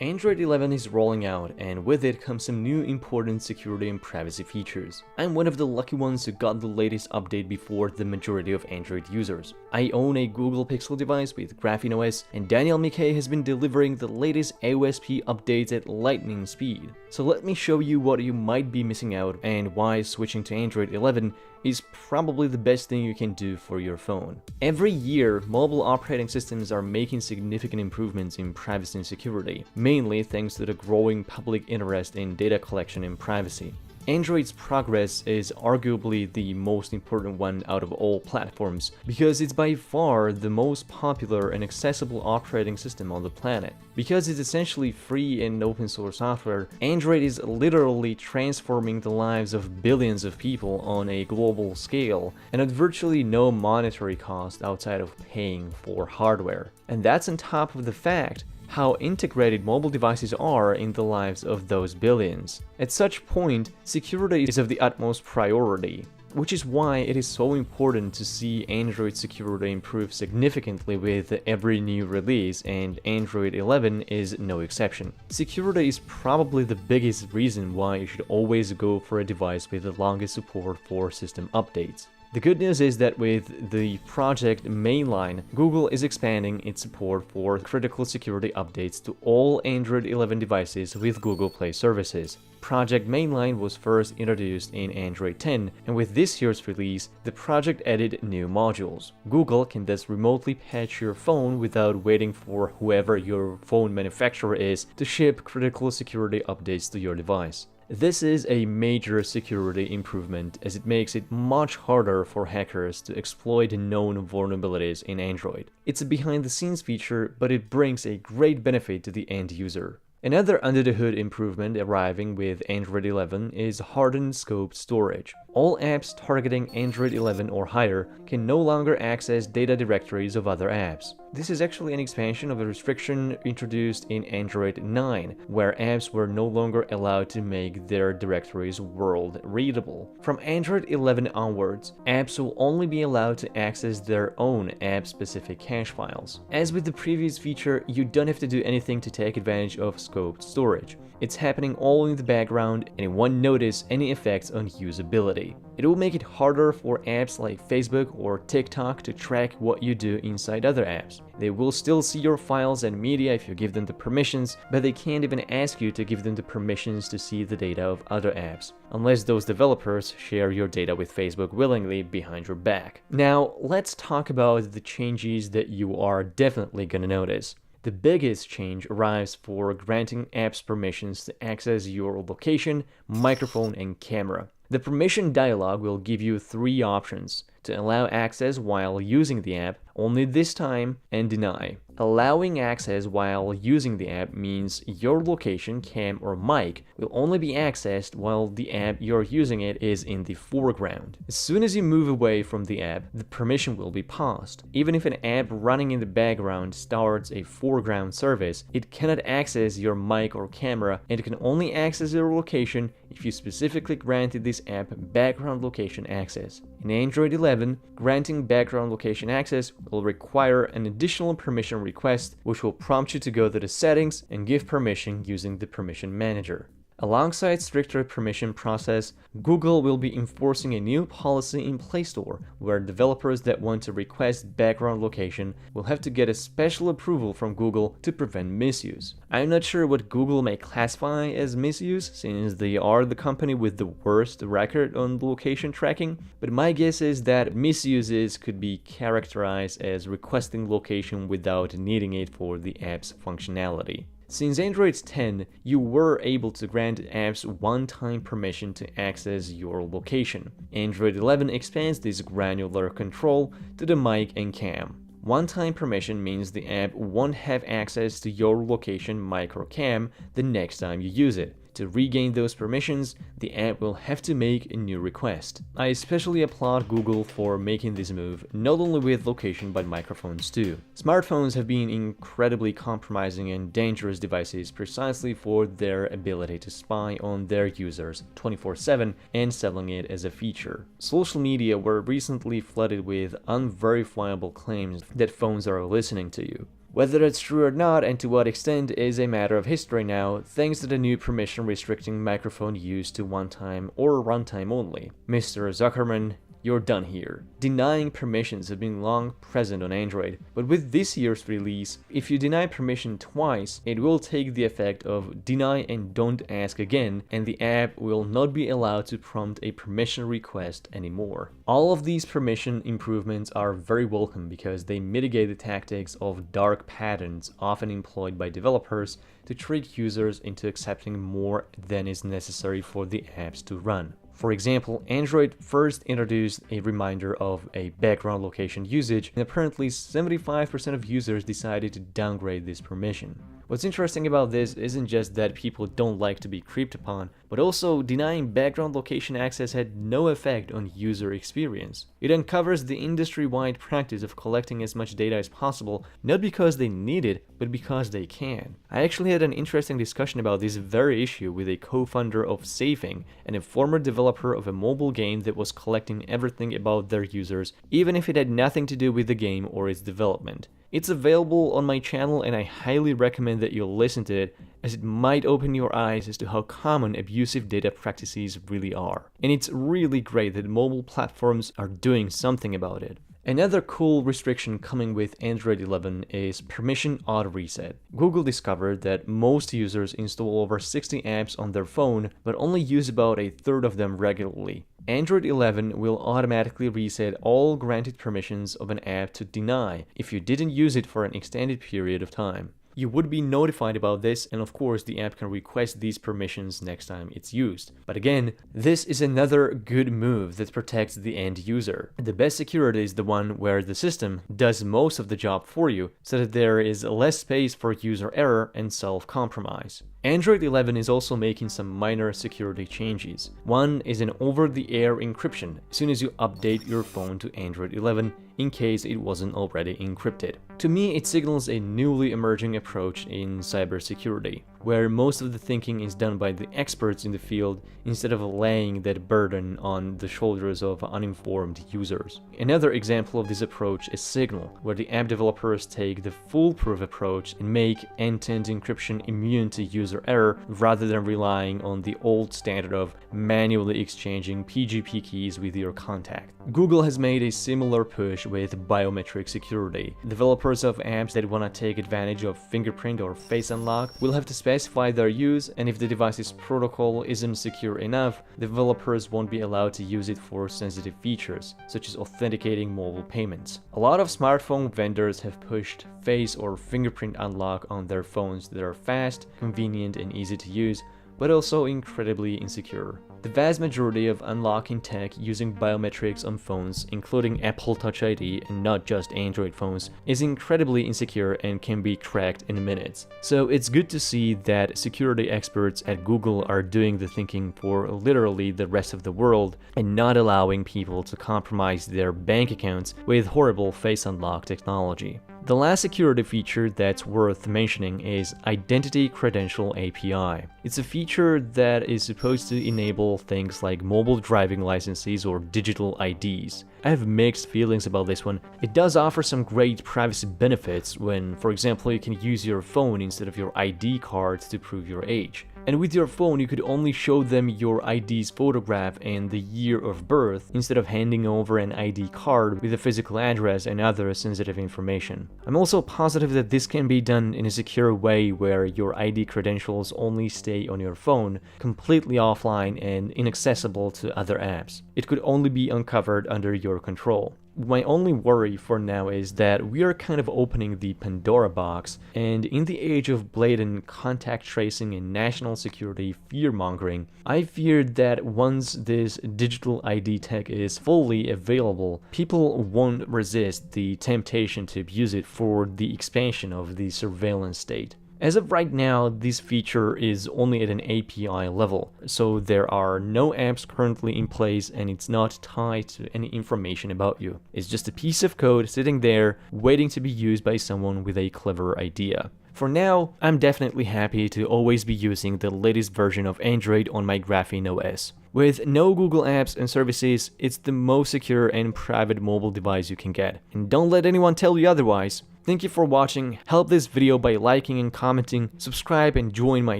Android 11 is rolling out, and with it comes some new important security and privacy features. I'm one of the lucky ones who got the latest update before the majority of Android users. I own a Google Pixel device with Graphene OS, and Daniel Miquet has been delivering the latest AOSP updates at lightning speed. So let me show you what you might be missing out and why switching to Android 11 is probably the best thing you can do for your phone. Every year, mobile operating systems are making significant improvements in privacy and security, mainly thanks to the growing public interest in data collection and privacy. Android's progress is arguably the most important one out of all platforms because it's by far the most popular and accessible operating system on the planet. Because it's essentially free and open source software, Android is literally transforming the lives of billions of people on a global scale and at virtually no monetary cost outside of paying for hardware. And that's on top of the fact how integrated mobile devices are in the lives of those billions. At such point, security is of the utmost priority, which is why it is so important to see Android security improve significantly with every new release, and Android 11 is no exception. Security is probably the biggest reason why you should always go for a device with the longest support for system updates. The good news is that with the Project Mainline, Google is expanding its support for critical security updates to all Android 11 devices with Google Play services. Project Mainline was first introduced in Android 10, and with this year's release, the project added new modules. Google can thus remotely patch your phone without waiting for whoever your phone manufacturer is to ship critical security updates to your device. This is a major security improvement as it makes it much harder for hackers to exploit known vulnerabilities in Android. It's a behind-the-scenes feature, but it brings a great benefit to the end user. Another under-the-hood improvement arriving with Android 11 is hardened scoped storage. All apps targeting Android 11 or higher can no longer access data directories of other apps. This is actually an expansion of a restriction introduced in Android 9, where apps were no longer allowed to make their directories world-readable. From Android 11 onwards, apps will only be allowed to access their own app-specific cache files. As with the previous feature, you don't have to do anything to take advantage of scoped storage. It's happening all in the background and it won't notice any effects on usability. It will make it harder for apps like Facebook or TikTok to track what you do inside other apps. They will still see your files and media if you give them the permissions, but they can't even ask you to give them the permissions to see the data of other apps, unless those developers share your data with Facebook willingly behind your back. Now, let's talk about the changes that you are definitely gonna notice. The biggest change arrives for granting apps permissions to access your location, microphone, and camera. The permission dialog will give you three options: to allow access while using the app, only this time, and deny. Allowing access while using the app means your location, cam, or mic will only be accessed while the app you're using it is in the foreground. As soon as you move away from the app, the permission will be paused. Even if an app running in the background starts a foreground service, it cannot access your mic or camera, and it can only access your location if you specifically granted this app background location access. In Android 11, granting background location access will require an additional permission request, which will prompt you to go to the settings and give permission using the permission manager. Alongside stricter permission process, Google will be enforcing a new policy in Play Store where developers that want to request background location will have to get a special approval from Google to prevent misuse. I'm not sure what Google may classify as misuse since they are the company with the worst record on location tracking, but my guess is that misuses could be characterized as requesting location without needing it for the app's functionality. Since Android 10, you were able to grant apps one-time permission to access your location. Android 11 expands this granular control to the mic and cam. One-time permission means the app won't have access to your location, mic, or cam the next time you use it. To regain those permissions, the app will have to make a new request. I especially applaud Google for making this move, not only with location but microphones too. Smartphones have been incredibly compromising and dangerous devices precisely for their ability to spy on their users 24/7 and selling it as a feature. Social media were recently flooded with unverifiable claims that phones are listening to you. Whether that's true or not and to what extent is a matter of history now, thanks to the new permission restricting microphone use to one-time or runtime only. Mr. Zuckerman, you're done here. Denying permissions have been long present on Android, but with this year's release, if you deny permission twice, it will take the effect of deny and don't ask again, and the app will not be allowed to prompt a permission request anymore. All of these permission improvements are very welcome because they mitigate the tactics of dark patterns often employed by developers to trick users into accepting more than is necessary for the apps to run. For example, Android first introduced a reminder of a background location usage, and apparently 75% of users decided to downgrade this permission. What's interesting about this isn't just that people don't like to be creeped upon, but also denying background location access had no effect on user experience. It uncovers the industry-wide practice of collecting as much data as possible, not because they need it, but because they can. I actually had an interesting discussion about this very issue with a co-founder of Safing and a former developer of a mobile game that was collecting everything about their users, even if it had nothing to do with the game or its development. It's available on my channel and I highly recommend that you listen to it, as it might open your eyes as to how common abusive data practices really are. And it's really great that mobile platforms are doing something about it. Another cool restriction coming with Android 11 is permission auto reset. Google discovered that most users install over 60 apps on their phone, but only use about a third of them regularly. Android 11 will automatically reset all granted permissions of an app to deny if you didn't use it for an extended period of time. You would be notified about this, and of course the app can request these permissions next time it's used. But again, this is another good move that protects the end user. The best security is the one where the system does most of the job for you, so that there is less space for user error and self-compromise. Android 11 is also making some minor security changes. One is an over-the-air encryption as soon as you update your phone to Android 11, in case it wasn't already encrypted. To me, it signals a newly emerging approach in cybersecurity, where most of the thinking is done by the experts in the field instead of laying that burden on the shoulders of uninformed users. Another example of this approach is Signal, where the app developers take the foolproof approach and make end-to-end encryption immune to user error rather than relying on the old standard of manually exchanging PGP keys with your contact. Google has made a similar push with biometric security. Developers of apps that want to take advantage of fingerprint or face unlock will have to specify their use, and if the device's protocol isn't secure enough, developers won't be allowed to use it for sensitive features, such as authenticating mobile payments. A lot of smartphone vendors have pushed face or fingerprint unlock on their phones that are fast, convenient, and easy to use, but also incredibly insecure. The vast majority of unlocking tech using biometrics on phones, including Apple Touch ID and not just Android phones, is incredibly insecure and can be cracked in minutes. So it's good to see that security experts at Google are doing the thinking for literally the rest of the world and not allowing people to compromise their bank accounts with horrible face unlock technology. The last security feature that's worth mentioning is Identity Credential API. It's a feature that is supposed to enable things like mobile driving licenses or digital IDs. I have mixed feelings about this one. It does offer some great privacy benefits when, for example, you can use your phone instead of your ID card to prove your age. And with your phone, you could only show them your ID's photograph and the year of birth instead of handing over an ID card with a physical address and other sensitive information. I'm also positive that this can be done in a secure way where your ID credentials only stay on your phone, completely offline and inaccessible to other apps. It could only be uncovered under your control. My only worry for now is that we are kind of opening the Pandora box, and in the age of blatant contact tracing and national security fear-mongering, I fear that once this digital ID tech is fully available, people won't resist the temptation to abuse it for the expansion of the surveillance state. As of right now, this feature is only at an API level, so there are no apps currently in place and it's not tied to any information about you. It's just a piece of code sitting there waiting to be used by someone with a clever idea. For now, I'm definitely happy to always be using the latest version of Android on my Graphene OS. With no Google apps and services, it's the most secure and private mobile device you can get. And don't let anyone tell you otherwise. Thank you for watching. Help this video by liking and commenting, subscribe and join my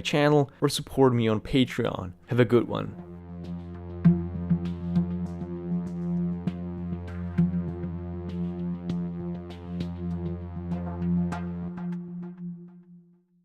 channel, or support me on Patreon. Have a good one.